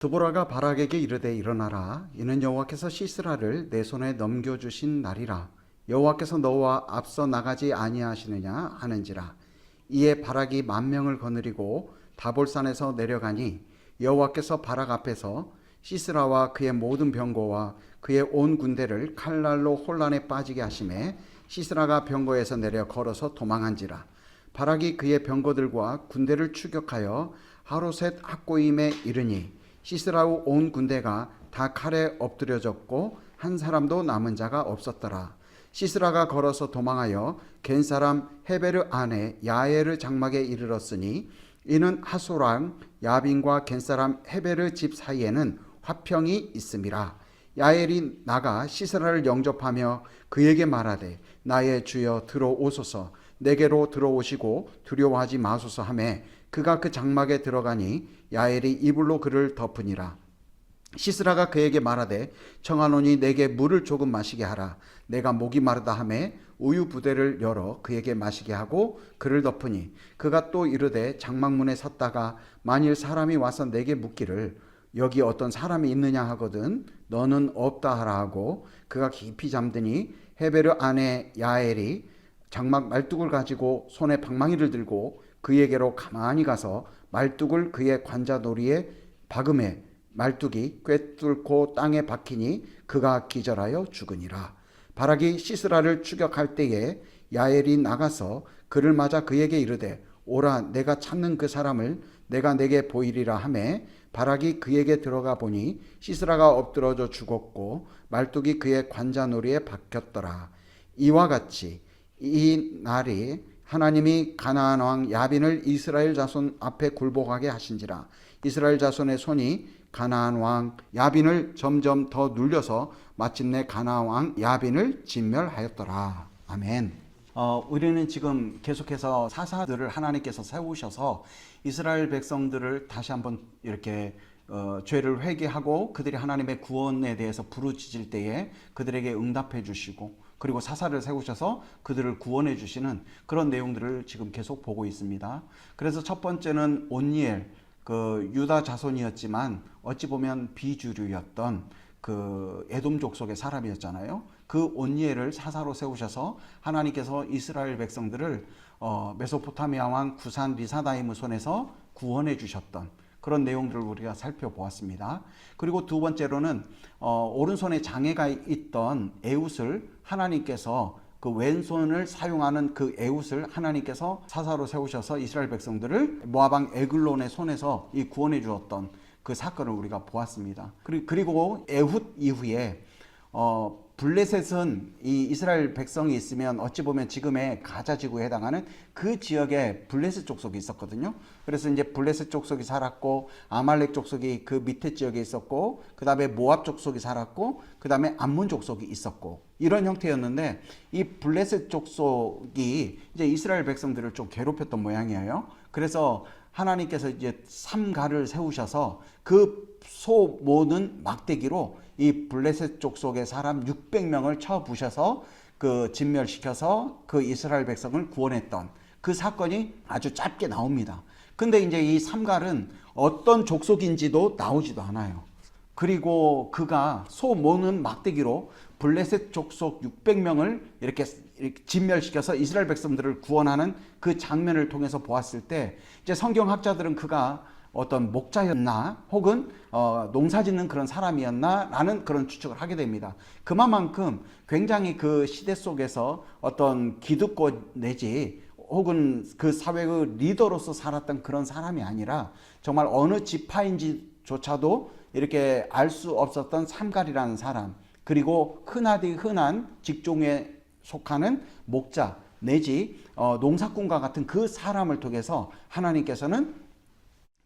드보라가 바락에게 이르되 일어나라. 이는 여호와께서 시스라를 내 손에 넘겨주신 날이라. 여호와께서 너와 앞서 나가지 아니하시느냐 하는지라. 이에 바락이 10,000명을 거느리고 다볼산에서 내려가니 여호와께서 바락 앞에서 시스라와 그의 모든 병거와 그의 온 군대를 칼날로 혼란에 빠지게 하심에 시스라가 병거에서 내려 걸어서 도망한지라. 바락이 그의 병거들과 군대를 추격하여 하로셋 학고임에 이르니 시스라의 온 군대가 다 칼에 엎드려졌고 한 사람도 남은 자가 없었더라. 시스라가 걸어서 도망하여 겐 사람 헤베르 안에 야에르 장막에 이르렀으니 이는 하소랑 야빈과 겐 사람 헤베르 집 사이에는 화평이 있음이라. 야엘이 나가 시스라를 영접하며 그에게 말하되 나의 주여 들어오소서, 내게로 들어오시고 두려워하지 마소서 하매 그가 그 장막에 들어가니 야엘이 이불로 그를 덮으니라. 시스라가 그에게 말하되 청하노니 내게 물을 조금 마시게 하라. 내가 목이 마르다 하매 우유 부대를 열어 그에게 마시게 하고 그를 덮으니 그가 또 이르되 장막문에 섰다가 만일 사람이 와서 내게 묻기를 여기 어떤 사람이 있느냐 하거든 너는 없다 하라 하고 그가 깊이 잠드니 헤베르 아내 야엘이 장막 말뚝을 가지고 손에 방망이를 들고 그에게로 가만히 가서 말뚝을 그의 관자놀이에 박음에 말뚝이 꿰뚫고 땅에 박히니 그가 기절하여 죽으니라. 바락이 시스라를 추격할 때에 야엘이 나가서 그를 맞아 그에게 이르되 오라, 내가 찾는 그 사람을 내가 내게 보이리라 하매 바락이 그에게 들어가 보니 시스라가 엎드러져 죽었고 말뚝이 그의 관자놀이에 박혔더라. 이와 같이 이 날이 하나님이 가나안 왕 야빈을 이스라엘 자손 앞에 굴복하게 하신지라. 이스라엘 자손의 손이 가나안 왕 야빈을 점점 더 눌려서 마침내 가나안 왕 야빈을 진멸하였더라. 아멘. 우리는 지금 계속해서 사사들을 하나님께서 세우셔서 이스라엘 백성들을 다시 한번 이렇게 죄를 회개하고 그들이 하나님의 구원에 대해서 부르짖을 때에 그들에게 응답해 주시고 그리고 사사를 세우셔서 그들을 구원해 주시는 그런 내용들을 지금 계속 보고 있습니다. 그래서 첫 번째는 온니엘, 그 유다 자손이었지만 어찌 보면 비주류였던 그 에돔 족속의 사람이었잖아요. 그 온니엘을 사사로 세우셔서 하나님께서 이스라엘 백성들을 메소포타미아 왕 구산 리사다임의 손에서 구원해 주셨던 그런 내용들을 우리가 살펴보았습니다. 그리고 두 번째로는 오른손에 장애가 있던 에웃을 하나님께서 그 왼손을 사용하는 그 에웃을 하나님께서 사사로 세우셔서 이스라엘 백성들을 모압왕 에글론의 손에서 구원해 주었던 그 사건을 우리가 보았습니다. 그리고 에훗 이후에 블레셋은 이 이스라엘 백성이 있으면 어찌 보면 지금의 가자 지구에 해당하는 그 지역에 블레셋 족속이 있었거든요. 그래서 이제 블레셋 족속이 살았고 아말렉 족속이 그 밑에 지역에 있었고 그 다음에 모압 족속이 살았고 그 다음에 암몬 족속이 있었고 이런 형태였는데 이 블레셋 족속이 이제 이스라엘 백성들을 좀 괴롭혔던 모양이에요. 그래서 하나님께서 이제 삼가를 세우셔서 그 소 모는 막대기로 이 블레셋 족속의 사람 600명을 쳐 부셔서 그 진멸시켜서 그 이스라엘 백성을 구원했던 그 사건이 아주 짧게 나옵니다. 근데 이제 이 삼갈은 어떤 족속인지도 나오지도 않아요. 그리고 그가 소 모는 막대기로 블레셋 족속 600명을 이렇게 진멸시켜서 이스라엘 백성들을 구원하는 그 장면을 통해서 보았을 때 이제 성경학자들은 그가 어떤 목자였나 혹은 농사짓는 그런 사람이었나 라는 그런 추측을 하게 됩니다. 그만큼 굉장히 그 시대 속에서 어떤 기득권 내지 혹은 그 사회의 리더로서 살았던 그런 사람이 아니라 정말 어느 지파인지조차도 이렇게 알 수 없었던 삼갈이라는 사람, 그리고 흔하디 흔한 직종에 속하는 목자 내지 농사꾼과 같은 그 사람을 통해서 하나님께서는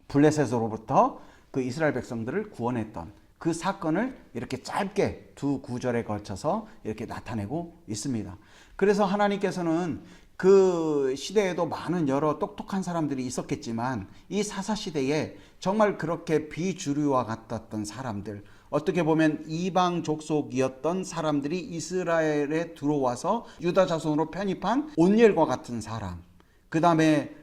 블레셋으로부터 그 이스라엘 백성들을 구원했던 그 사건을 이렇게 짧게 두 구절에 걸쳐서 이렇게 나타내고 있습니다. 그래서 하나님께서는 그 시대에도 많은 여러 똑똑한 사람들이 있었겠지만 이 사사 시대에 정말 그렇게 비주류와 같았던 사람들, 어떻게 보면 이방 족속이었던 사람들이 이스라엘에 들어와서 유다 자손으로 편입한 온니엘과 같은 사람, 그 다음에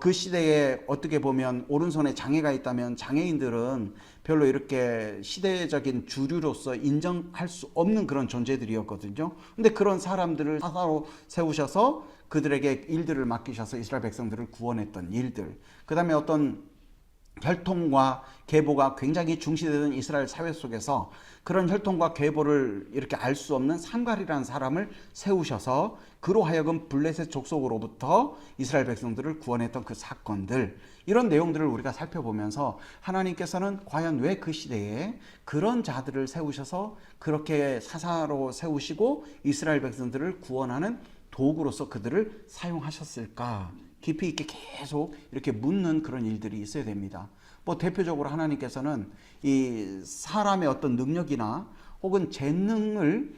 그 시대에 어떻게 보면 오른손에 장애가 있다면 장애인들은 별로 이렇게 시대적인 주류로서 인정할 수 없는 그런 존재들이었거든요. 근데 그런 사람들을 사사로 세우셔서 그들에게 일들을 맡기셔서 이스라엘 백성들을 구원했던 일들, 그 다음에 어떤 혈통과 계보가 굉장히 중시되던 이스라엘 사회 속에서 그런 혈통과 계보를 이렇게 알 수 없는 삼갈이라는 사람을 세우셔서 그로 하여금 블레셋 족속으로부터 이스라엘 백성들을 구원했던 그 사건들, 이런 내용들을 우리가 살펴보면서 하나님께서는 과연 왜 그 시대에 그런 자들을 세우셔서 그렇게 사사로 세우시고 이스라엘 백성들을 구원하는 도구로서 그들을 사용하셨을까? 깊이 있게 계속 이렇게 묻는 그런 일들이 있어야 됩니다. 뭐 대표적으로 하나님께서는 이 사람의 어떤 능력이나 혹은 재능을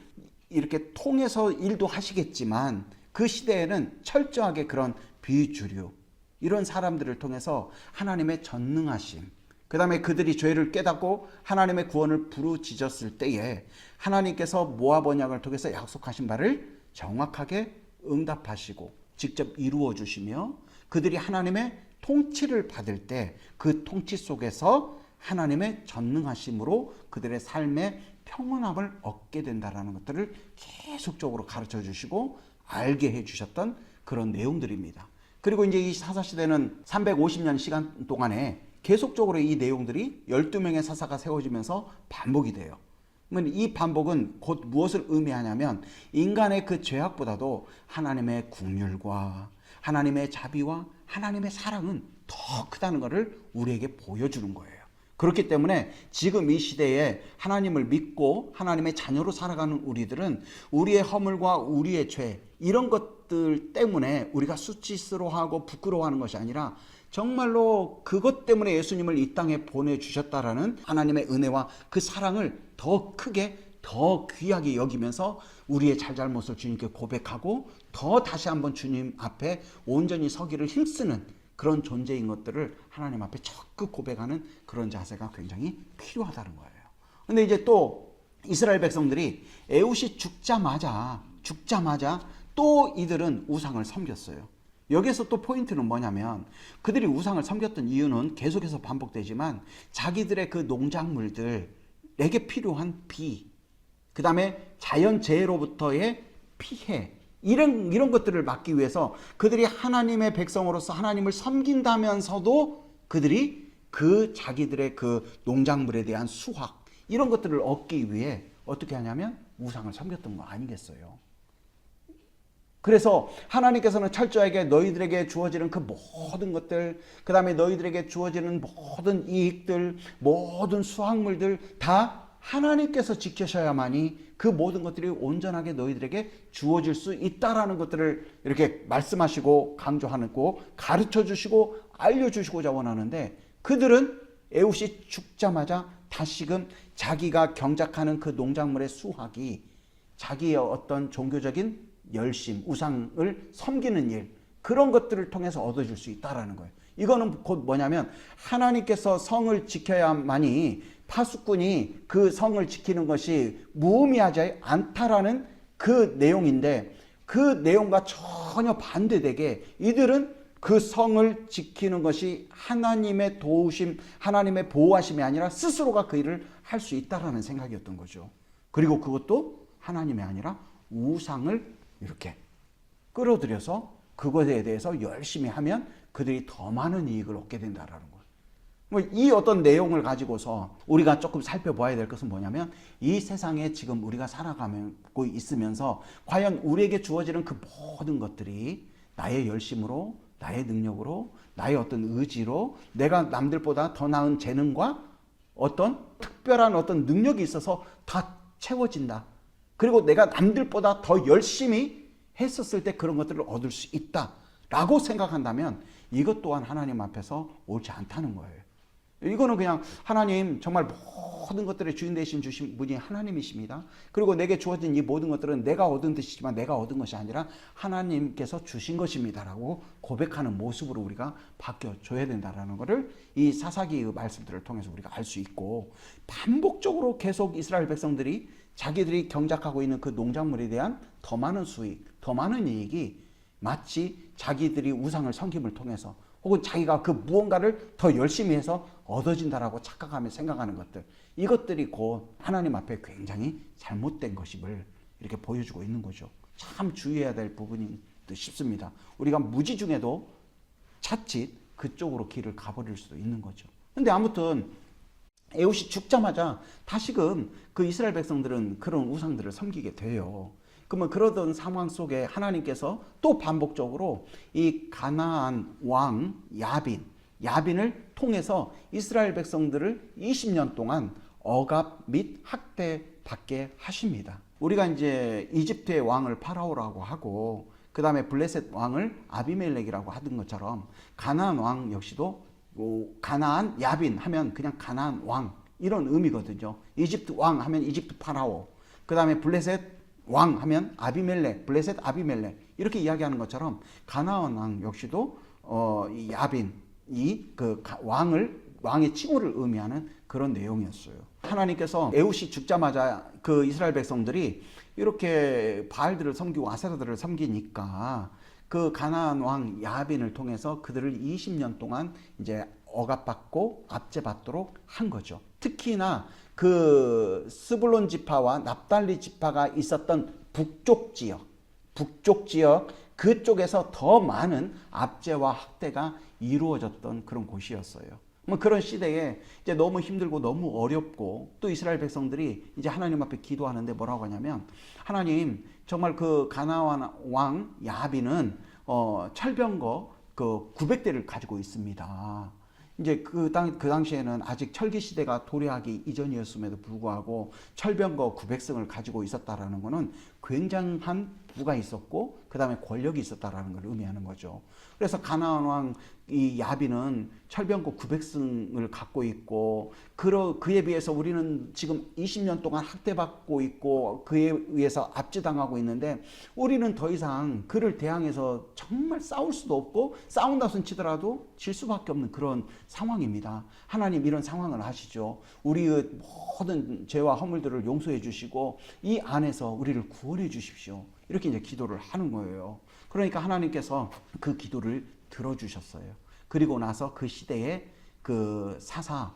이렇게 통해서 일도 하시겠지만 그 시대에는 철저하게 그런 비주류, 이런 사람들을 통해서 하나님의 전능하심, 그 다음에 그들이 죄를 깨닫고 하나님의 구원을 부르짖었을 때에 하나님께서 모압 언약을 통해서 약속하신 바를 정확하게 응답하시고 직접 이루어 주시며 그들이 하나님의 통치를 받을 때 그 통치 속에서 하나님의 전능하심으로 그들의 삶의 평온함을 얻게 된다는 것들을 계속적으로 가르쳐 주시고 알게 해 주셨던 그런 내용들입니다. 그리고 이제 이 사사시대는 350년 시간 동안에 계속적으로 이 내용들이 12명의 사사가 세워지면서 반복이 돼요. 이 반복은 곧 무엇을 의미하냐면 인간의 그 죄악보다도 하나님의 긍휼과 하나님의 자비와 하나님의 사랑은 더 크다는 것을 우리에게 보여주는 거예요. 그렇기 때문에 지금 이 시대에 하나님을 믿고 하나님의 자녀로 살아가는 우리들은 우리의 허물과 우리의 죄, 이런 것들 때문에 우리가 수치스러워하고 부끄러워하는 것이 아니라 정말로 그것 때문에 예수님을 이 땅에 보내주셨다라는 하나님의 은혜와 그 사랑을 더 크게 더 귀하게 여기면서 우리의 잘잘못을 주님께 고백하고 더 다시 한번 주님 앞에 온전히 서기를 힘쓰는 그런 존재인 것들을 하나님 앞에 적극 고백하는 그런 자세가 굉장히 필요하다는 거예요. 근데 이제 또 이스라엘 백성들이 에훗이 죽자마자 또 이들은 우상을 섬겼어요. 여기서 또 포인트는 뭐냐면 그들이 우상을 섬겼던 이유는 계속해서 반복되지만 자기들의 그 농작물들에게 필요한 비, 그 다음에 자연재해로부터의 피해, 이런 것들을 막기 위해서 그들이 하나님의 백성으로서 하나님을 섬긴다면서도 그들이 그 자기들의 그 농작물에 대한 수확, 이런 것들을 얻기 위해 어떻게 하냐면 우상을 섬겼던 거 아니겠어요? 그래서 하나님께서는 철저하게 너희들에게 주어지는 그 모든 것들, 그 다음에 너희들에게 주어지는 모든 이익들, 모든 수확물들 다 하나님께서 지키셔야만이 그 모든 것들이 온전하게 너희들에게 주어질 수 있다라는 것들을 이렇게 말씀하시고 강조하고 가르쳐 주시고 알려주시고자 원하는데, 그들은 에훗이 죽자마자 다시금 자기가 경작하는 그 농작물의 수확이 자기의 어떤 종교적인 열심, 우상을 섬기는 일, 그런 것들을 통해서 얻어질 수 있다라는 거예요. 이거는 곧 뭐냐면 하나님께서 성을 지켜야만이 파수꾼이 그 성을 지키는 것이 무의미하지 않다라는 그 내용인데, 그 내용과 전혀 반대되게 이들은 그 성을 지키는 것이 하나님의 도우심, 하나님의 보호하심이 아니라 스스로가 그 일을 할 수 있다라는 생각이었던 거죠. 그리고 그것도 하나님이 아니라 우상을 이렇게 끌어들여서 그것에 대해서 열심히 하면 그들이 더 많은 이익을 얻게 된다라는 거예요. 이 어떤 내용을 가지고서 우리가 조금 살펴봐야 될 것은 뭐냐면, 이 세상에 지금 우리가 살아가고 있으면서 과연 우리에게 주어지는 그 모든 것들이 나의 열심으로, 나의 능력으로, 나의 어떤 의지로 내가 남들보다 더 나은 재능과 어떤 특별한 어떤 능력이 있어서 다 채워진다. 그리고 내가 남들보다 더 열심히 했었을 때 그런 것들을 얻을 수 있다라고 생각한다면 이것 또한 하나님 앞에서 옳지 않다는 거예요. 이거는 그냥 하나님 정말 모든 것들의 주인 되신 주신 분이 하나님이십니다. 그리고 내게 주어진 이 모든 것들은 내가 얻은 것이지만 내가 얻은 것이 아니라 하나님께서 주신 것입니다라고 고백하는 모습으로 우리가 바뀌어줘야 된다라는 것을 이 사사기의 말씀들을 통해서 우리가 알 수 있고, 반복적으로 계속 이스라엘 백성들이 자기들이 경작하고 있는 그 농작물에 대한 더 많은 수익, 더 많은 이익이 마치 자기들이 우상을 섬김을 통해서 혹은 자기가 그 무언가를 더 열심히 해서 얻어진다라고 착각하며 생각하는 것들, 이것들이 곧 하나님 앞에 굉장히 잘못된 것임을 이렇게 보여주고 있는 거죠. 참 주의해야 될 부분이 싶습니다. 우리가 무지 중에도 자칫 그쪽으로 길을 가버릴 수도 있는 거죠. 근데 아무튼 에훗이 죽자마자 다시금 그 이스라엘 백성들은 그런 우상들을 섬기게 돼요. 그러면 그러던 상황 속에 하나님께서 또 반복적으로 이 가나안 왕 야빈을 통해서 이스라엘 백성들을 20년 동안 억압 및 학대받게 하십니다. 우리가 이제 이집트의 왕을 파라오라고 하고 그 다음에 블레셋 왕을 아비멜렉이라고 하던 것처럼 가나안 왕 역시도 가나안 야빈 하면 그냥 가나안 왕 이런 의미거든요. 이집트 왕 하면 이집트 파라오, 그 다음에 블레셋 왕 하면 아비멜렉, 블레셋 아비멜렉 이렇게 이야기하는 것처럼 가나안 왕 역시도 이 야빈 그 왕의 칭호를 의미하는 그런 내용이었어요. 하나님께서 에훗이 죽자마자 그 이스라엘 백성들이 이렇게 바알들을 섬기고 아세라들을 섬기니까 그 가나안 왕 야빈을 통해서 그들을 20년 동안 이제 억압받고 압제받도록 한 거죠. 특히나 그 스불론 지파와 납달리 지파가 있었던 북쪽 지역 그쪽에서 더 많은 압제와 학대가 이루어졌던 그런 곳이었어요. 그런 시대에 이제 너무 힘들고 너무 어렵고 또 이스라엘 백성들이 이제 하나님 앞에 기도하는데 뭐라고 하냐면, 하나님 정말 그 가나안 왕 야빈은 철병거 그 900대를 가지고 있습니다. 이제 그 당시에는 아직 철기 시대가 도래하기 이전이었음에도 불구하고 철병거 900승을 가지고 있었다라는 것은 굉장한 부가 있었고 그 다음에 권력이 있었다라는 걸 의미하는 거죠. 그래서 가나안 왕 이 야빈은 철병거 900승을 갖고 있고 그에 비해서 우리는 지금 20년 동안 학대받고 있고 그에 의해서 압제당하고 있는데 우리는 더 이상 그를 대항해서 정말 싸울 수도 없고 싸운다 손 치더라도 질 수밖에 없는 그런 상황입니다. 하나님 이런 상황을 아시죠. 우리의 모든 죄와 허물들을 용서해 주시고 이 안에서 우리를 구원해 주십시오. 이렇게 이제 기도를 하는 거예요. 그러니까 하나님께서 그 기도를 들어주셨어요. 그리고 나서 그 시대에 그 사사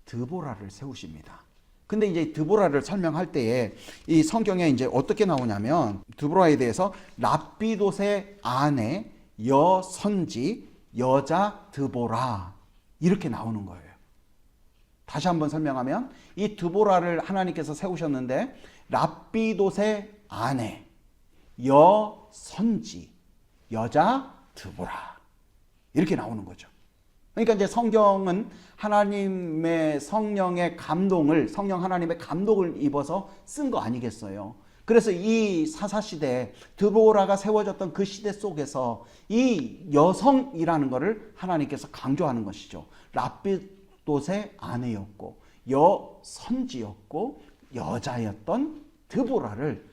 드보라를 세우십니다. 근데 이제 드보라를 설명할 때에 이 성경에 이제 어떻게 나오냐면 드보라에 대해서 랍비돗의 아내 여선지 여자 드보라 이렇게 나오는 거예요. 다시 한번 설명하면 이 드보라를 하나님께서 세우셨는데 랍비돗의 아내 여선지 여자 드보라 이렇게 나오는 거죠. 그러니까 이제 성경은 하나님의 성령의 감동을 성령 하나님의 감동을 입어서 쓴 거 아니겠어요. 그래서 이 사사시대에 드보라가 세워졌던 그 시대 속에서 이 여성이라는 것을 하나님께서 강조하는 것이죠. 랍비돗의 아내였고 여선지였고 여자였던 드보라를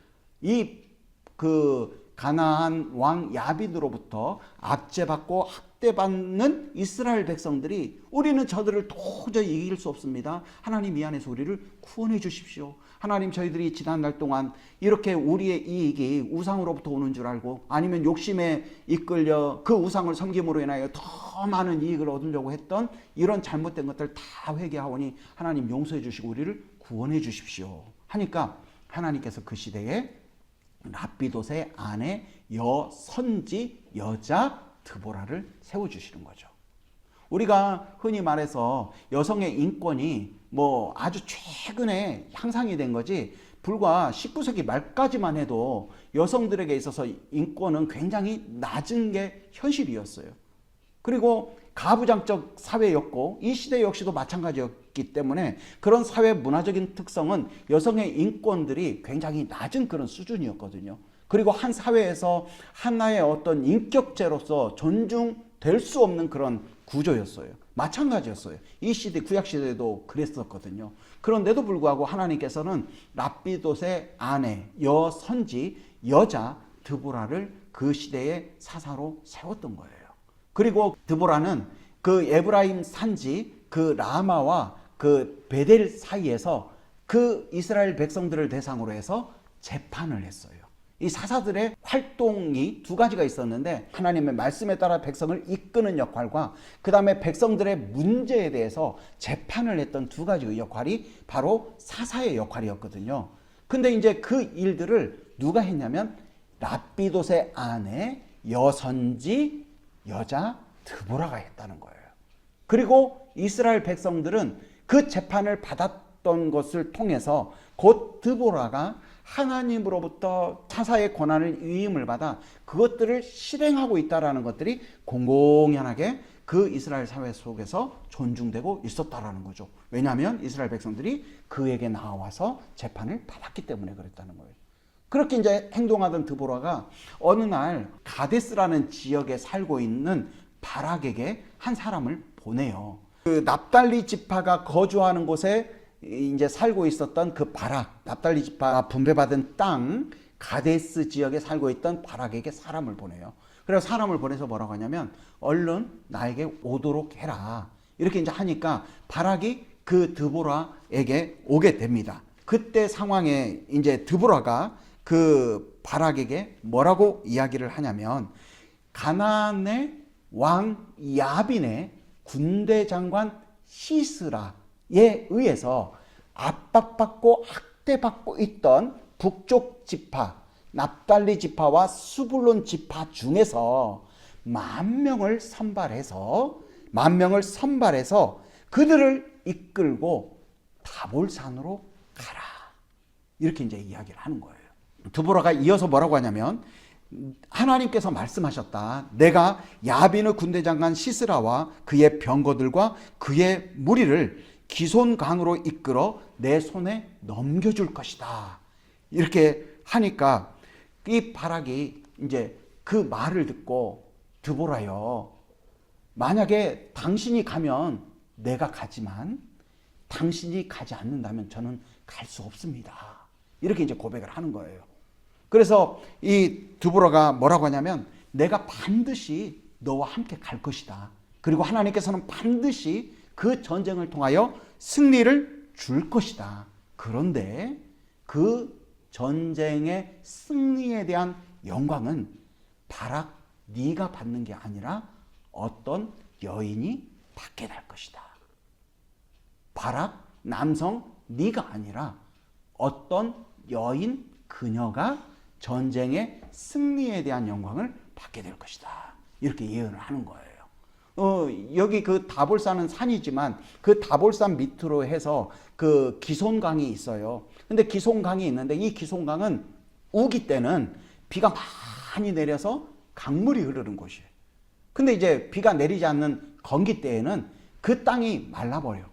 그 가나안 왕 야빈으로부터 압제받고 학대받는 이스라엘 백성들이 우리는 저들을 도저히 이길 수 없습니다. 하나님 이 안에서 우리를 구원해 주십시오. 하나님 저희들이 지난날 동안 이렇게 우리의 이익이 우상으로부터 오는 줄 알고 아니면 욕심에 이끌려 그 우상을 섬김으로 인하여 더 많은 이익을 얻으려고 했던 이런 잘못된 것들 다 회개하오니 하나님 용서해 주시고 우리를 구원해 주십시오. 하니까 하나님께서 그 시대에 랍비돗의 아내 여선지 여자 드보라를 세워주시는 거죠. 우리가 흔히 말해서 여성의 인권이 뭐 아주 최근에 향상이 된 거지 불과 19세기 말까지만 해도 여성들에게 있어서 인권은 굉장히 낮은 게 현실이었어요. 그리고 가부장적 사회였고 이 시대 역시도 마찬가지였기 때문에 그런 사회 문화적인 특성은 여성의 인권들이 굉장히 낮은 그런 수준이었거든요. 그리고 한 사회에서 하나의 어떤 인격체로서 존중될 수 없는 그런 구조였어요. 마찬가지였어요. 이 시대 구약 시대도 그랬었거든요. 그런데도 불구하고 하나님께서는 랍비돗의 아내 여선지 여자 드보라를 그 시대의 사사로 세웠던 거예요. 그리고 드보라는 그 에브라임 산지 그 라마와 그 베델 사이에서 그 이스라엘 백성들을 대상으로 해서 재판을 했어요. 이 사사들의 활동이 두 가지가 있었는데, 하나님의 말씀에 따라 백성을 이끄는 역할과 그 다음에 백성들의 문제에 대해서 재판을 했던 두 가지의 역할이 바로 사사의 역할이었거든요. 근데 이제 그 일들을 누가 했냐면 랍비돗의 아내 여선지 여자 드보라가 했다는 거예요. 그리고 이스라엘 백성들은 그 재판을 받았던 것을 통해서 곧 드보라가 하나님으로부터 사사의 권한을 위임을 받아 그것들을 실행하고 있다는 것들이 공공연하게 그 이스라엘 사회 속에서 존중되고 있었다라는 거죠. 왜냐하면 이스라엘 백성들이 그에게 나와서 재판을 받았기 때문에 그랬다는 거예요. 그렇게 이제 행동하던 드보라가 어느 날 가데스라는 지역에 살고 있는 바락에게 한 사람을 보내요. 그 납달리 지파가 거주하는 곳에 이제 살고 있었던 그 바락, 납달리 지파가 분배받은 땅 가데스 지역에 살고 있던 바락에게 사람을 보내요. 그래서 사람을 보내서 뭐라고 하냐면 얼른 나에게 오도록 해라. 이렇게 이제 하니까 바락이 그 드보라에게 오게 됩니다. 그때 상황에 이제 드보라가 그 바락에게 뭐라고 이야기를 하냐면 가나안의 왕 야빈의 군대 장관 시스라에 의해서 압박받고 학대받고 있던 북쪽 지파 납달리 지파와 스불론 지파 중에서 10,000명을 선발해서 그들을 이끌고 다볼산으로 가라. 이렇게 이제 이야기를 하는 거예요. 드보라가 이어서 뭐라고 하냐면 하나님께서 말씀하셨다. 내가 야빈의 군대 장관 시스라와 그의 병거들과 그의 무리를 기손강으로 이끌어 내 손에 넘겨줄 것이다. 이렇게 하니까 이 바락이 이제 그 말을 듣고 드보라여, 만약에 당신이 가면 내가 가지만 당신이 가지 않는다면 저는 갈 수 없습니다. 이렇게 이제 고백을 하는 거예요. 그래서 이 드보라가 뭐라고 하냐면 내가 반드시 너와 함께 갈 것이다. 그리고 하나님께서는 반드시 그 전쟁을 통하여 승리를 줄 것이다. 그런데 그 전쟁의 승리에 대한 영광은 바락 네가 받는 게 아니라 어떤 여인이 받게 될 것이다. 바락 남성 네가 아니라 어떤 여인 그녀가 전쟁의 승리에 대한 영광을 받게 될 것이다. 이렇게 예언을 하는 거예요. 여기 그 다볼산은 산이지만 그 다볼산 밑으로 해서 그 기손강이 있어요. 근데 기손강이 있는데 이 기손강은 우기 때는 비가 많이 내려서 강물이 흐르는 곳이에요. 근데 이제 비가 내리지 않는 건기 때에는 그 땅이 말라버려.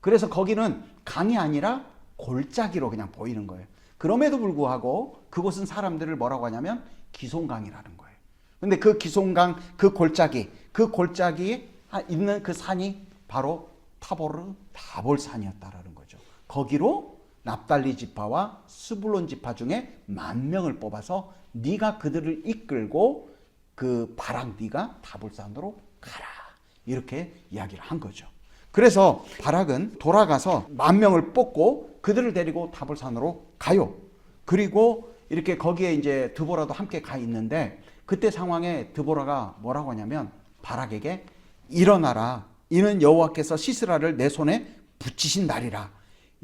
그래서 거기는 강이 아니라 골짜기로 그냥 보이는 거예요. 그럼에도 불구하고 그곳은 사람들을 뭐라고 하냐면 기손강이라는 거예요. 근데 그 기손강, 그 골짜기에 있는 그 산이 바로 다볼산이었다라는 거죠. 거기로 납달리 지파와 스불론 지파 중에 10,000명을 뽑아서 네가 그들을 이끌고 그 바락 네가 다볼산으로 가라. 이렇게 이야기를 한 거죠. 그래서 바락은 돌아가서 10,000명을 뽑고 그들을 데리고 다볼산으로 가요. 그리고 이렇게 거기에 이제 드보라도 함께 가 있는데 그때 상황에 드보라가 뭐라고 하냐면 바락에게 일어나라. 이는 여호와께서 시스라를 내 손에 붙이신 날이라.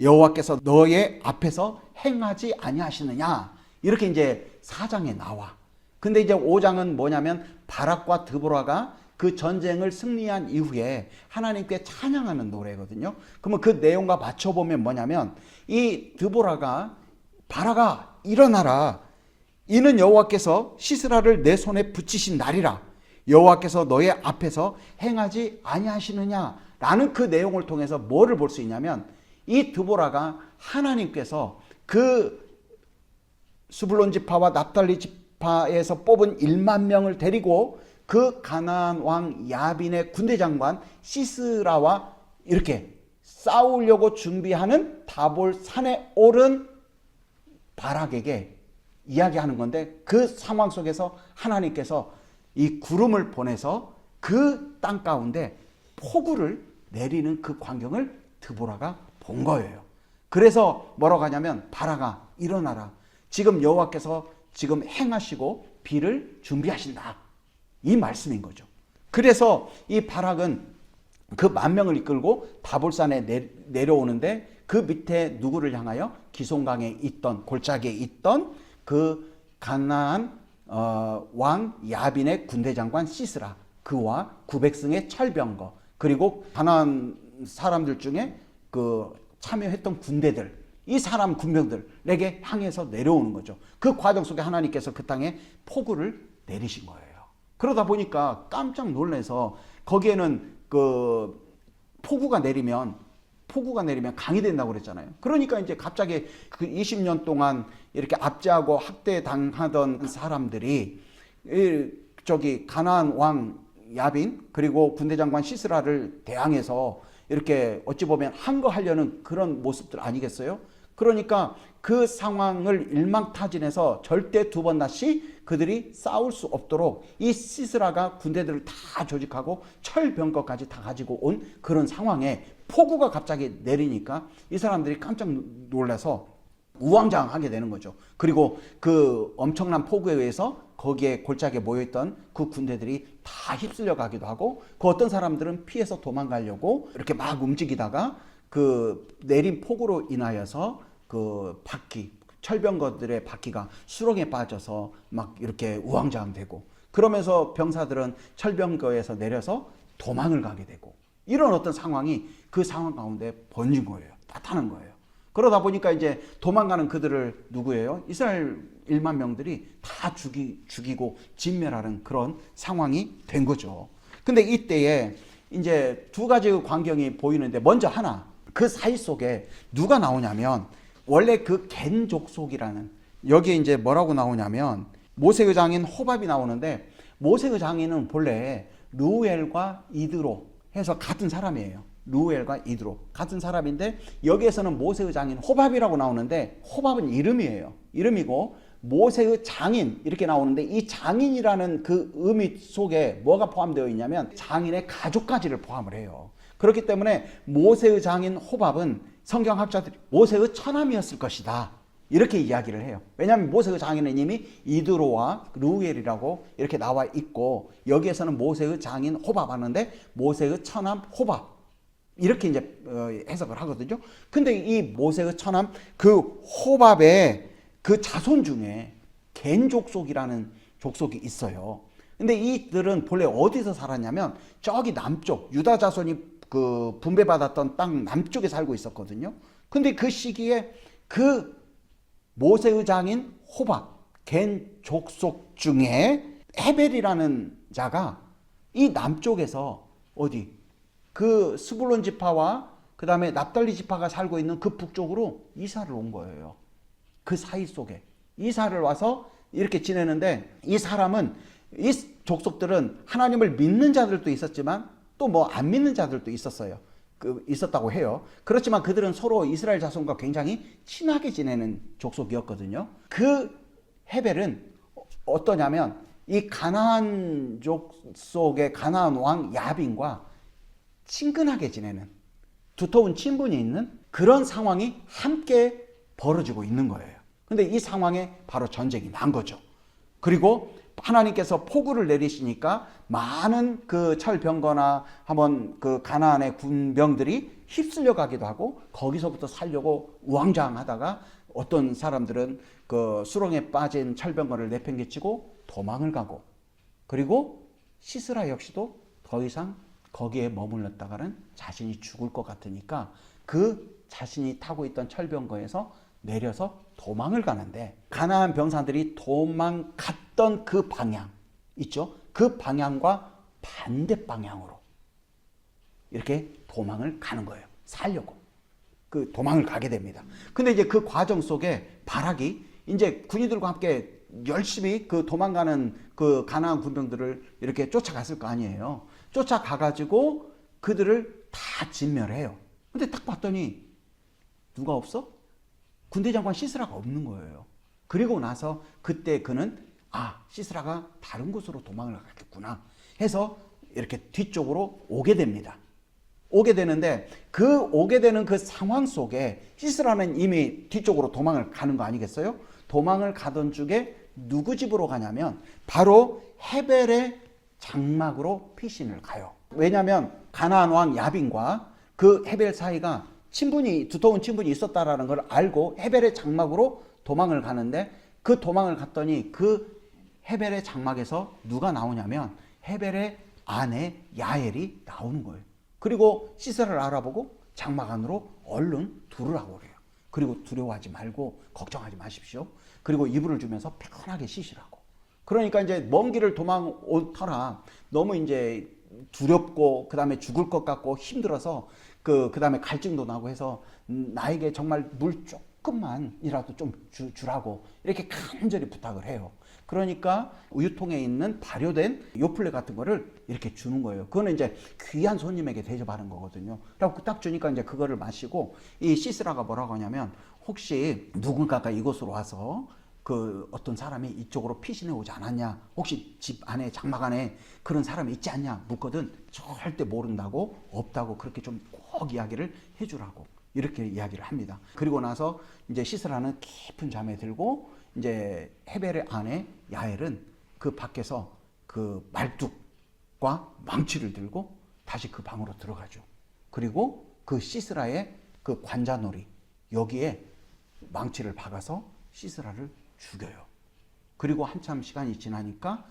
여호와께서 너의 앞에서 행하지 아니하시느냐. 이렇게 이제 4장에 나와. 근데 이제 5장은 뭐냐면 바락과 드보라가 그 전쟁을 승리한 이후에 하나님께 찬양하는 노래거든요. 그러면 그 내용과 맞춰보면 뭐냐면 이 드보라가 바락아 일어나라. 이는 여호와께서 시스라를 내 손에 붙이신 날이라. 여호와께서 너의 앞에서 행하지 아니하시느냐. 라는 그 내용을 통해서 뭐를 볼 수 있냐면 이 드보라가 하나님께서 그 스불론 지파와 납달리 지파에서 뽑은 10,000명을 데리고 그 가나안 왕 야빈의 군대 장관 시스라와 이렇게 싸우려고 준비하는 다볼산에 오른 바락에게 이야기하는 건데 그 상황 속에서 하나님께서 이 구름을 보내서 그 땅 가운데 폭우를 내리는 그 광경을 드보라가 본 거예요. 그래서 뭐라고 하냐면 바락아 일어나라. 지금 여호와께서 지금 행하시고 비를 준비하신다. 이 말씀인 거죠. 그래서 이 바락은 그 10,000명을 이끌고 다볼산에 내려오는데 그 밑에 누구를 향하여? 기손강에 있던, 골짜기에 있던 그 가나안 왕 야빈의 군대 장관 시스라, 그와 900승의 철병거, 그리고 가나안 사람들 중에 그 참여했던 군대들, 이 사람 군병들에게 향해서 내려오는 거죠. 그 과정 속에 하나님께서 그 땅에 폭우를 내리신 거예요. 그러다 보니까 깜짝 놀라서 거기에는 그 폭우가 내리면 강이 된다고 그랬잖아요. 그러니까 이제 갑자기 그 20년 동안 이렇게 압제하고 학대당하던 사람들이 저기 가나안 왕 야빈 그리고 군대 장관 시스라를 대항해서 이렇게 어찌 보면 항거하려는 그런 모습들 아니겠어요? 그러니까 그 상황을 일망타진해서 절대 두 번 다시 그들이 싸울 수 없도록 이 시스라가 군대들을 다 조직하고 철병거까지 다 가지고 온 그런 상황에 폭우가 갑자기 내리니까 이 사람들이 깜짝 놀라서 우왕좌왕하게 되는 거죠. 그리고 그 엄청난 폭우에 의해서 거기에 골짜기에 모여있던 그 군대들이 다 휩쓸려 가기도 하고, 그 어떤 사람들은 피해서 도망가려고 이렇게 막 움직이다가 그 내린 폭우로 인하여서 그 바퀴, 철병거들의 바퀴가 수렁에 빠져서 막 이렇게 우왕좌왕되고, 그러면서 병사들은 철병거에서 내려서 도망을 가게 되고, 이런 어떤 상황이 그 상황 가운데 번진 거예요. 나타난 거예요. 그러다 보니까 이제 도망가는 그들을 누구예요? 이스라엘 1만 명들이 다 죽이고 진멸하는 그런 상황이 된 거죠. 근데 이때에 이제 두 가지 광경이 보이는데, 먼저 하나, 그 사이 속에 누가 나오냐면, 원래 그 겐 족속이라는, 여기에 이제 뭐라고 나오냐면 모세의 장인 호밥이 나오는데, 모세의 장인은 본래 르우엘과 이드로 해서 같은 사람이에요. 르우엘과 이드로 같은 사람인데, 여기에서는 모세의 장인 호밥이라고 나오는데, 호밥은 이름이에요. 이름이고 모세의 장인 이렇게 나오는데, 이 장인이라는 그 의미 속에 뭐가 포함되어 있냐면 장인의 가족까지를 포함을 해요. 그렇기 때문에 모세의 장인 호밥은 성경학자들이 모세의 처남이었을 것이다, 이렇게 이야기를 해요. 왜냐하면 모세의 장인은 이미 이드로와 르우엘이라고 이렇게 나와 있고, 여기에서는 모세의 장인 호밥 하는데 모세의 처남 호밥, 이렇게 이제 해석을 하거든요. 근데 이 모세의 처남 그 호밥의 그 자손 중에 겐 족속이라는 족속이 있어요. 근데 이들은 본래 어디서 살았냐면 저기 남쪽, 유다 자손이 그 분배받았던 땅 남쪽에 살고 있었거든요. 근데 그 시기에 그 모세의 장인 호밥, 겐 족속 중에 헤벨이라는 자가 이 남쪽에서 어디 그 스불론 지파와 그 다음에 납달리 지파가 살고 있는 그 북쪽으로 이사를 온 거예요. 그 사이 속에 이사를 와서 이렇게 지내는데, 이 사람은, 이 족속들은 하나님을 믿는 자들도 있었지만 또 뭐 안 믿는 자들도 있었어요. 있었다고 해요. 그렇지만 그들은 서로 이스라엘 자손과 굉장히 친하게 지내는 족속이었거든요. 그 헤벨은 어떠냐면 이 가나안 족속의 가나안 왕 야빈과 친근하게 지내는, 두터운 친분이 있는 그런 상황이 함께 벌어지고 있는 거예요. 근데 이 상황에 바로 전쟁이 난 거죠. 그리고 하나님께서 폭우를 내리시니까 많은 그 철병거나 한번 그 가나안의 군병들이 휩쓸려 가기도 하고, 거기서부터 살려고 우왕좌왕하다가 어떤 사람들은 그 수렁에 빠진 철병거를 내팽개치고 도망을 가고, 그리고 시스라 역시도 더 이상 거기에 머물렀다가는 자신이 죽을 것 같으니까 그 자신이 타고 있던 철병거에서 내려서 도망을 가는데, 가나안 병사들이 도망갔던 그 방향 있죠? 그 방향과 반대 방향으로 이렇게 도망을 가는 거예요. 살려고. 그 도망을 가게 됩니다. 근데 이제 그 과정 속에 바락이 이제 군인들과 함께 열심히 그 도망가는 그 가나안 군병들을 이렇게 쫓아갔을 거 아니에요. 쫓아가가지고 그들을 다 진멸해요. 근데 딱 봤더니 누가 없어? 군대 장관 시스라가 없는 거예요. 그리고 나서 그때 그는 시스라가 다른 곳으로 도망을 가겠구나 해서 이렇게 뒤쪽으로 오게 됩니다. 오게 되는데, 그 오게 되는 그 상황 속에 시스라는 이미 뒤쪽으로 도망을 가는 거 아니겠어요? 도망을 가던 중에 누구 집으로 가냐면 바로 헤벨의 장막으로 피신을 가요. 왜냐하면 가나안 왕 야빈과 그 헤벨 사이가 두터운 친분이 있었다라는 걸 알고 헤벨의 장막으로 도망을 가는데, 그 도망을 갔더니 그 헤벨의 장막에서 누가 나오냐면 헤벨의 아내 야엘이 나오는 거예요. 그리고 시세를 알아보고 장막 안으로 얼른 두르라고 그래요. 그리고 두려워하지 말고 걱정하지 마십시오. 그리고 이불을 주면서 편하게 쉬시라고. 그러니까 이제 먼 길을 도망 오더라 너무 이제 두렵고 그 다음에 죽을 것 같고 힘들어서 그 다음에 갈증도 나고 해서 나에게 정말 물 조금만이라도 좀 주라고 이렇게 간절히 부탁을 해요. 그러니까 우유통에 있는 발효된 요플레 같은 거를 이렇게 주는 거예요. 그거는 이제 귀한 손님에게 대접하는 거거든요. 그래서 딱 주니까 이제 그거를 마시고, 이 시스라가 뭐라고 하냐면, 혹시 누군가가 이곳으로 와서 그 어떤 사람이 이쪽으로 피신해 오지 않았냐, 혹시 집 안에 장막 안에 그런 사람이 있지 않냐 묻거든 절대 모른다고, 없다고 그렇게 좀 꼭 이야기를 해주라고 이렇게 이야기를 합니다. 그리고 나서 이제 시스라는 깊은 잠에 들고, 이제 헤벨의 아내 야엘은 그 밖에서 그 말뚝과 망치를 들고 다시 그 방으로 들어가죠. 그리고 그 시스라의 그 관자놀이 여기에 망치를 박아서 시스라를 죽여요. 그리고 한참 시간이 지나니까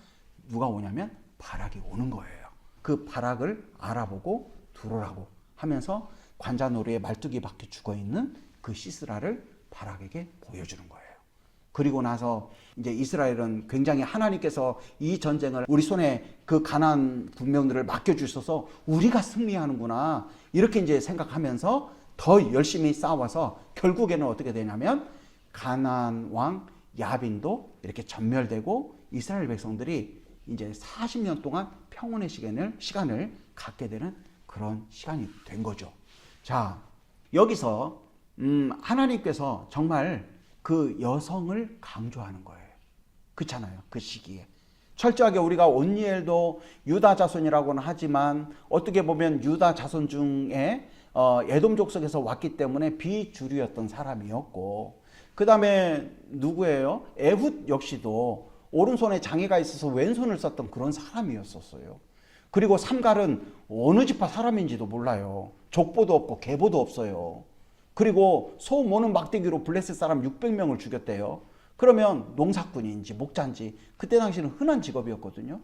누가 오냐면 바락이 오는 거예요. 그 바락을 알아보고 두르라고 하면서 관자놀이에 말뚝이 박혀 죽어 있는 그 시스라를 바락에게 보여주는 거예요. 그리고 나서 이제 이스라엘은 굉장히 하나님께서 이 전쟁을 우리 손에 그 가나안 군병들을 맡겨주셔서 우리가 승리하는구나 이렇게 이제 생각하면서 더 열심히 싸워서 결국에는 어떻게 되냐면 가나안 왕 야빈도 이렇게 전멸되고 이스라엘 백성들이 이제 40년 동안 평온의 시간을 갖게 되는 그런 시간이 된 거죠. 자, 여기서 하나님께서 정말 그 여성을 강조하는 거예요. 그렇잖아요. 그 시기에. 철저하게 우리가 온니엘도 유다 자손이라고는 하지만 어떻게 보면 유다 자손 중에 에돔 족속에서 왔기 때문에 비주류였던 사람이었고, 그 다음에 누구예요? 에훗 역시도 오른손에 장애가 있어서 왼손을 썼던 그런 사람이었었어요. 그리고 삼갈은 어느 지파 사람인지도 몰라요. 족보도 없고 계보도 없어요. 그리고 소 모는 막대기로 블레셋 사람 600명을 죽였대요. 그러면 농사꾼인지 목자인지 그때 당시는 흔한 직업이었거든요.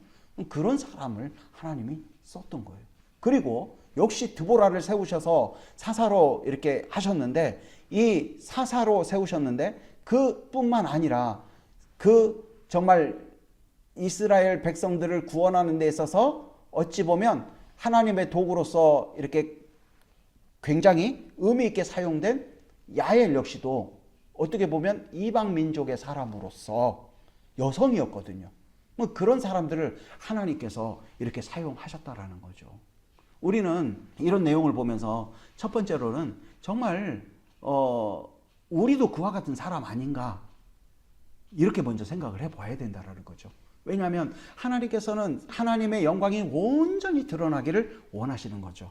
그런 사람을 하나님이 썼던 거예요. 그리고 역시 드보라를 세우셔서 사사로 이렇게 하셨는데, 이 사사로 세우셨는데 그뿐만 아니라 그 정말 이스라엘 백성들을 구원하는 데 있어서 어찌 보면 하나님의 도구로서 이렇게 굉장히 의미 있게 사용된 야엘 역시도 어떻게 보면 이방 민족의 사람으로서 여성이었거든요. 그런 사람들을 하나님께서 이렇게 사용하셨다라는 거죠. 우리는 이런 내용을 보면서 첫 번째로는 정말 우리도 그와 같은 사람 아닌가 이렇게 먼저 생각을 해봐야 된다는 거죠. 왜냐하면 하나님께서는 하나님의 영광이 온전히 드러나기를 원하시는 거죠.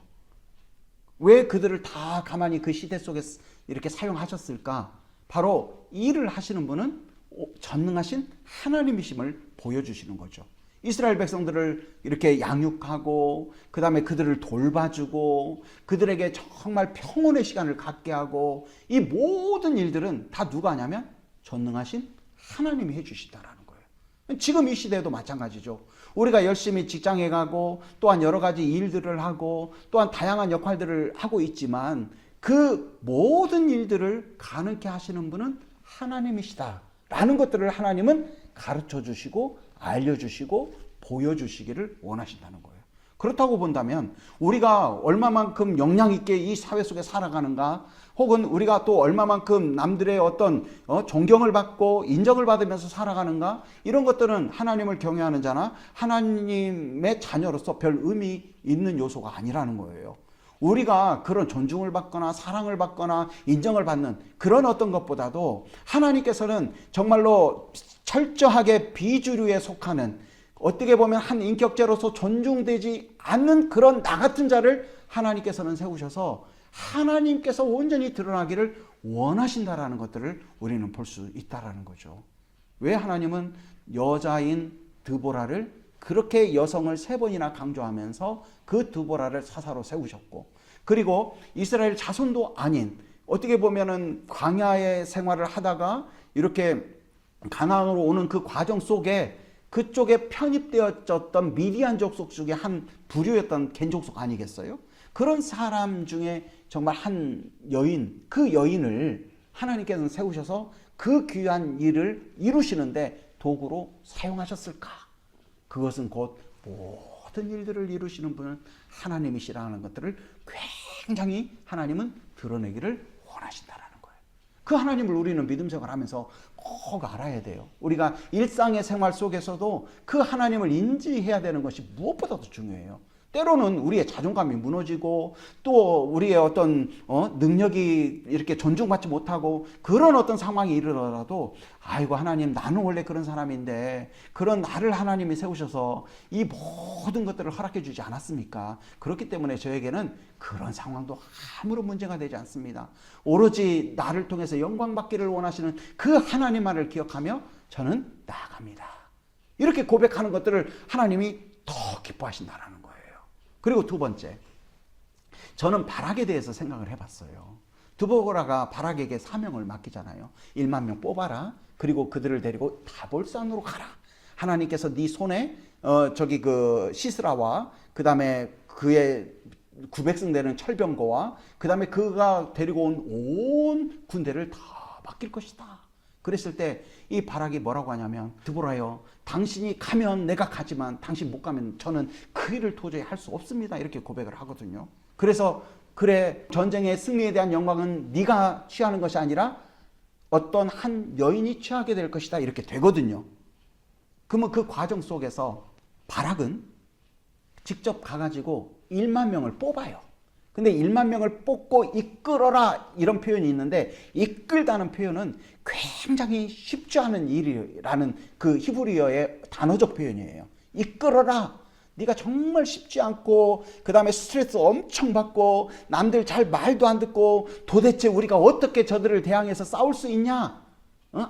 왜 그들을 다 가만히 그 시대 속에 이렇게 사용하셨을까? 바로 일을 하시는 분은 전능하신 하나님이심을 보여주시는 거죠. 이스라엘 백성들을 이렇게 양육하고 그 다음에 그들을 돌봐주고 그들에게 정말 평온의 시간을 갖게 하고, 이 모든 일들은 다 누가 하냐면 전능하신 하나님이 해주시다라는 거예요. 지금 이 시대에도 마찬가지죠. 우리가 열심히 직장에 가고 또한 여러 가지 일들을 하고 또한 다양한 역할들을 하고 있지만 그 모든 일들을 가능케 하시는 분은 하나님이시다라는 것들을 하나님은 가르쳐 주시고 알려주시고 보여주시기를 원하신다는 거예요. 그렇다고 본다면 우리가 얼마만큼 역량 있게 이 사회 속에 살아가는가, 혹은 우리가 또 얼마만큼 남들의 어떤 존경을 받고 인정을 받으면서 살아가는가, 이런 것들은 하나님을 경외하는 자나 하나님의 자녀로서 별 의미 있는 요소가 아니라는 거예요. 우리가 그런 존중을 받거나 사랑을 받거나 인정을 받는 그런 어떤 것보다도 하나님께서는 정말로 철저하게 비주류에 속하는, 어떻게 보면 한 인격자로서 존중되지 않는 그런 나 같은 자를 하나님께서는 세우셔서 하나님께서 온전히 드러나기를 원하신다라는 것들을 우리는 볼 수 있다라는 거죠. 왜 하나님은 여자인 드보라를 그렇게 여성을 3번이나 강조하면서 그 드보라를 사사로 세우셨고, 그리고 이스라엘 자손도 아닌 어떻게 보면은 광야의 생활을 하다가 이렇게 가나안으로 오는 그 과정 속에 그쪽에 편입되어졌던 미디안 족속 중에 한 부류였던 겐 족속 아니겠어요? 그런 사람 중에 정말 한 여인, 그 여인을 하나님께서는 세우셔서 그 귀한 일을 이루시는데 도구로 사용하셨을까? 그것은 곧 모든 일들을 이루시는 분은 하나님이시라는 것들을 굉장히 하나님은 드러내기를 원하신다라는 거예요. 그 하나님을 우리는 믿음 생활하면서 꼭 알아야 돼요. 우리가 일상의 생활 속에서도 그 하나님을 인지해야 되는 것이 무엇보다도 중요해요. 때로는 우리의 자존감이 무너지고 또 우리의 어떤 능력이 이렇게 존중받지 못하고 그런 어떤 상황이 이르더라도 아이고 하나님, 나는 원래 그런 사람인데 그런 나를 하나님이 세우셔서 이 모든 것들을 허락해 주지 않았습니까? 그렇기 때문에 저에게는 그런 상황도 아무런 문제가 되지 않습니다. 오로지 나를 통해서 영광 받기를 원하시는 그 하나님만을 기억하며 저는 나아갑니다. 이렇게 고백하는 것들을 하나님이 더 기뻐하신다라는 거예요. 그리고 두 번째, 저는 바락에 대해서 생각을 해봤어요. 드보라가 바락에게 사명을 맡기잖아요. 1만 명 뽑아라. 그리고 그들을 데리고 다볼산으로 가라. 하나님께서 네 손에 그 시스라와 그 다음에 그의 900승 되는 철병거와 그 다음에 그가 데리고 온 군대를 다 맡길 것이다. 그랬을 때 이 바락이 뭐라고 하냐면, 드보라여, 당신이 가면 내가 가지만 당신 못 가면 저는 그 일을 도저히 할 수 없습니다. 이렇게 고백을 하거든요. 그래서 그래, 전쟁의 승리에 대한 영광은 네가 취하는 것이 아니라 어떤 한 여인이 취하게 될 것이다. 이렇게 되거든요. 그러면 그 과정 속에서 바락은 직접 가가지고 1만 명을 뽑아요. 근데 1만 명을 뽑고 이끌어라 이런 표현이 있는데, 이끌다는 표현은 굉장히 쉽지 않은 일이라는 그 히브리어의 단어적 표현이에요. 이끌어라. 네가 정말 쉽지 않고 그 다음에 스트레스 엄청 받고 남들 잘 말도 안 듣고 도대체 우리가 어떻게 저들을 대항해서 싸울 수 있냐?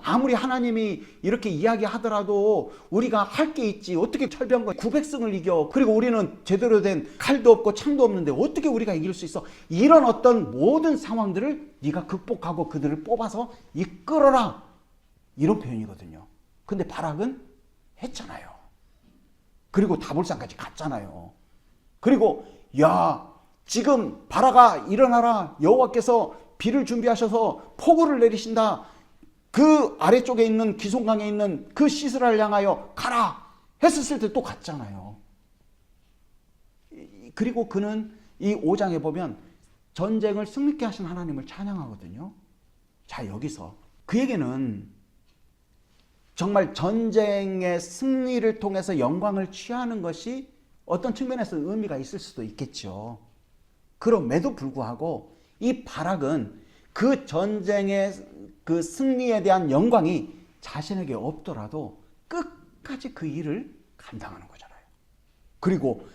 아무리 하나님이 이렇게 이야기하더라도 우리가 할 게 있지. 어떻게 철병과 900승을 이겨? 그리고 우리는 제대로 된 칼도 없고 창도 없는데 어떻게 우리가 이길 수 있어? 이런 어떤 모든 상황들을 네가 극복하고 그들을 뽑아서 이끌어라. 이런 표현이거든요. 근데 바락은 했잖아요. 그리고 다볼산까지 갔잖아요. 그리고 야, 지금 바락아 일어나라. 여호와께서 비를 준비하셔서 폭우를 내리신다. 그 아래쪽에 있는 기송강에 있는 그 시스라를 향하여 가라 했었을 때 또 갔잖아요. 그리고 그는 이 5장에 보면 전쟁을 승리케 하신 하나님을 찬양하거든요. 자, 여기서 그에게는 정말 전쟁의 승리를 통해서 영광을 취하는 것이 어떤 측면에서 의미가 있을 수도 있겠죠. 그럼에도 불구하고 이 바락은 그 전쟁의 그 승리에 대한 영광이 자신에게 없더라도 끝까지 그 일을 감당하는 거잖아요. 그리고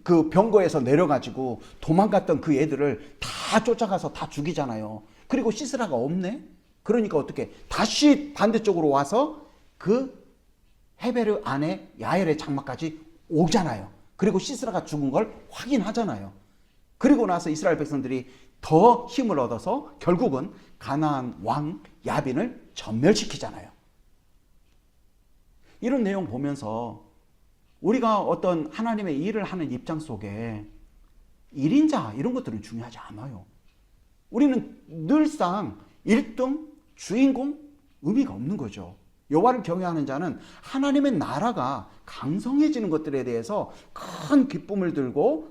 그 병거에서 내려가지고 도망갔던 그 애들을 다 쫓아가서 다 죽이잖아요. 그리고 시스라가 없네? 그러니까 어떻게 다시 반대쪽으로 와서 그 헤베르 안에 야엘의 장막까지 오잖아요. 그리고 시스라가 죽은 걸 확인하잖아요. 그리고 나서 이스라엘 백성들이 더 힘을 얻어서 결국은 가나안 왕 야빈을 전멸시키잖아요. 이런 내용 보면서 우리가 어떤 하나님의 일을 하는 입장 속에 1인자 이런 것들은 중요하지 않아요. 우리는 늘상 1등, 주인공 의미가 없는 거죠. 여호와를 경외하는 자는 하나님의 나라가 강성해지는 것들에 대해서 큰 기쁨을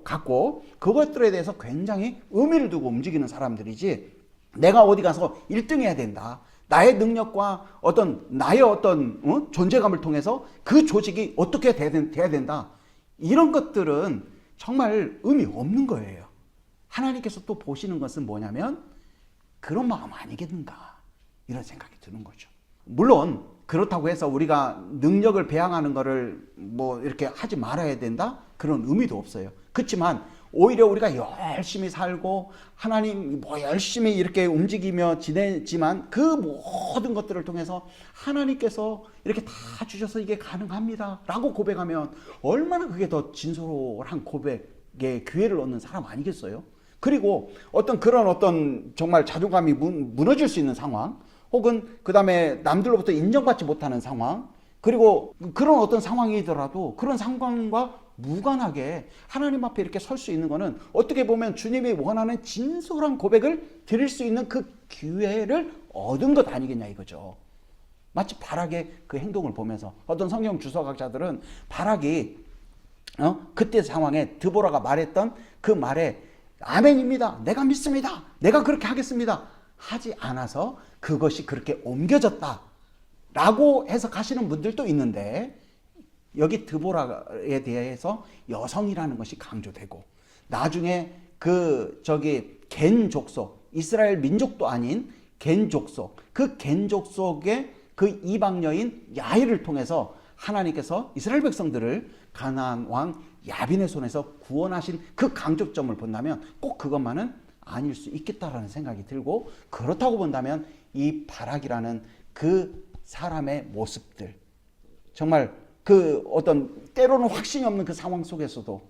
갖고 그것들에 대해서 굉장히 의미를 두고 움직이는 사람들이지, 내가 어디 가서 1등 해야 된다. 나의 능력과 나의 어떤 존재감을 통해서 그 조직이 어떻게 돼야 된다. 이런 것들은 정말 의미 없는 거예요. 하나님께서 또 보시는 것은 뭐냐면 그런 마음 아니겠는가, 이런 생각이 드는 거죠. 물론 그렇다고 해서 우리가 능력을 배양하는 거를 뭐 이렇게 하지 말아야 된다? 그런 의미도 없어요. 그렇지만 오히려 우리가 열심히 살고 하나님 뭐 열심히 이렇게 움직이며 지내지만 그 모든 것들을 통해서 하나님께서 이렇게 다 주셔서 이게 가능합니다 라고 고백하면 얼마나 그게 더 진솔한 고백의 기회를 얻는 사람 아니겠어요? 그리고 그런 정말 자존감이 무너질 수 있는 상황, 혹은 그 다음에 남들로부터 인정받지 못하는 상황, 그리고 그런 상황이더라도 그런 상황과 무관하게 하나님 앞에 이렇게 설 수 있는 거는 어떻게 보면 주님이 원하는 진솔한 고백을 드릴 수 있는 그 기회를 얻은 것 아니겠냐 이거죠. 마치 바락의 그 행동을 보면서 성경 주석학자들은 바락이 그때 상황에 드보라가 말했던 그 말에 아멘입니다, 내가 믿습니다, 내가 그렇게 하겠습니다 하지 않아서 그것이 그렇게 옮겨졌다 라고 해석하시는 분들도 있는데, 여기 드보라에 대해서 여성이라는 것이 강조되고, 나중에 겐 족속, 이스라엘 민족도 아닌 겐 족속, 그 겐 족속의 그 이방 여인 야엘을 통해서 하나님께서 이스라엘 백성들을 가나안 왕 야빈의 손에서 구원하신 그 강조점을 본다면 꼭 그것만은 아닐 수 있겠다라는 생각이 들고, 그렇다고 본다면 이 바락이라는 그 사람의 모습들, 정말 때로는 확신이 없는 그 상황 속에서도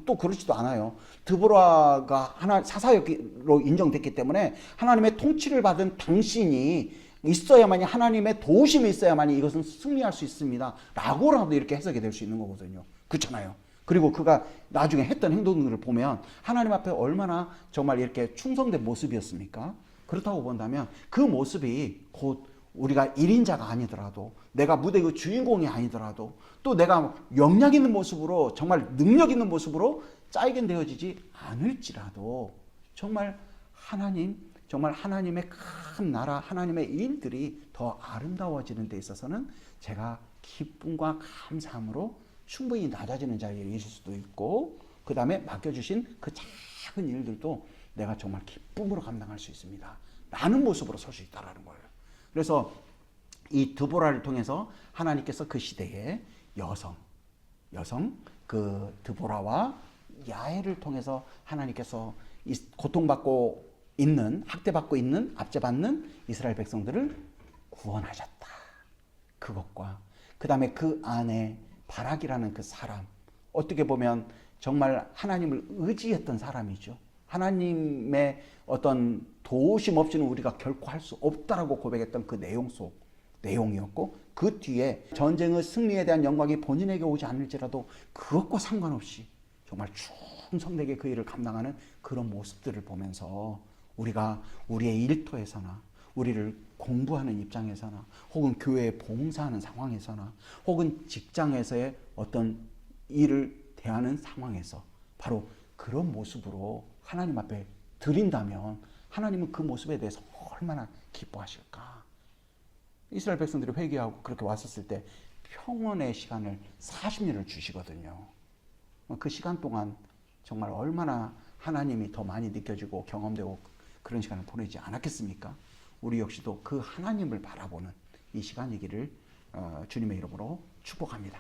또 그렇지도 않아요. 드보라가 사사역으로 인정됐기 때문에 하나님의 통치를 받은 당신이 있어야만이, 하나님의 도우심이 있어야만이 이것은 승리할 수 있습니다 라고라도 이렇게 해석이 될 수 있는 거거든요. 그렇잖아요. 그리고 그가 나중에 했던 행동들을 보면 하나님 앞에 얼마나 정말 이렇게 충성된 모습이었습니까? 그렇다고 본다면 그 모습이 곧 우리가 1인자가 아니더라도, 내가 무대의 그 주인공이 아니더라도, 또 내가 영향 있는 모습으로, 정말 능력 있는 모습으로 짜이겐되어지지 않을지라도 정말 하나님의 큰 나라, 하나님의 일들이 더 아름다워지는 데 있어서는 제가 기쁨과 감사함으로 충분히 낮아지는 자리에 있을 수도 있고, 그 다음에 맡겨주신 그 작은 일들도 내가 정말 기쁨으로 감당할 수 있습니다 라는 모습으로 설 수 있다는 거예요. 그래서 이 드보라를 통해서 하나님께서 그 시대에 여성 그 드보라와 야엘을 통해서 하나님께서 고통받고 있는, 학대받고 있는, 압제받는 이스라엘 백성들을 구원하셨다. 그것과 그 다음에 그 안에 바락이라는 그 사람, 어떻게 보면 정말 하나님을 의지했던 사람이죠. 하나님의 도우심 없이는 우리가 결코 할 수 없다라고 고백했던 그 내용이었고, 그 뒤에 전쟁의 승리에 대한 영광이 본인에게 오지 않을지라도 그것과 상관없이 정말 충성되게 그 일을 감당하는 그런 모습들을 보면서 우리가 우리의 일터에서나, 우리를 공부하는 입장에서나, 혹은 교회에 봉사하는 상황에서나, 혹은 직장에서의 일을 대하는 상황에서 바로 그런 모습으로 하나님 앞에 드린다면 하나님은 그 모습에 대해서 얼마나 기뻐하실까. 이스라엘 백성들이 회개하고 그렇게 왔었을 때 평원의 시간을 40년을 주시거든요. 그 시간 동안 정말 얼마나 하나님이 더 많이 느껴지고 경험되고 그런 시간을 보내지 않았겠습니까? 우리 역시도 그 하나님을 바라보는 이 시간이기를 주님의 이름으로 축복합니다.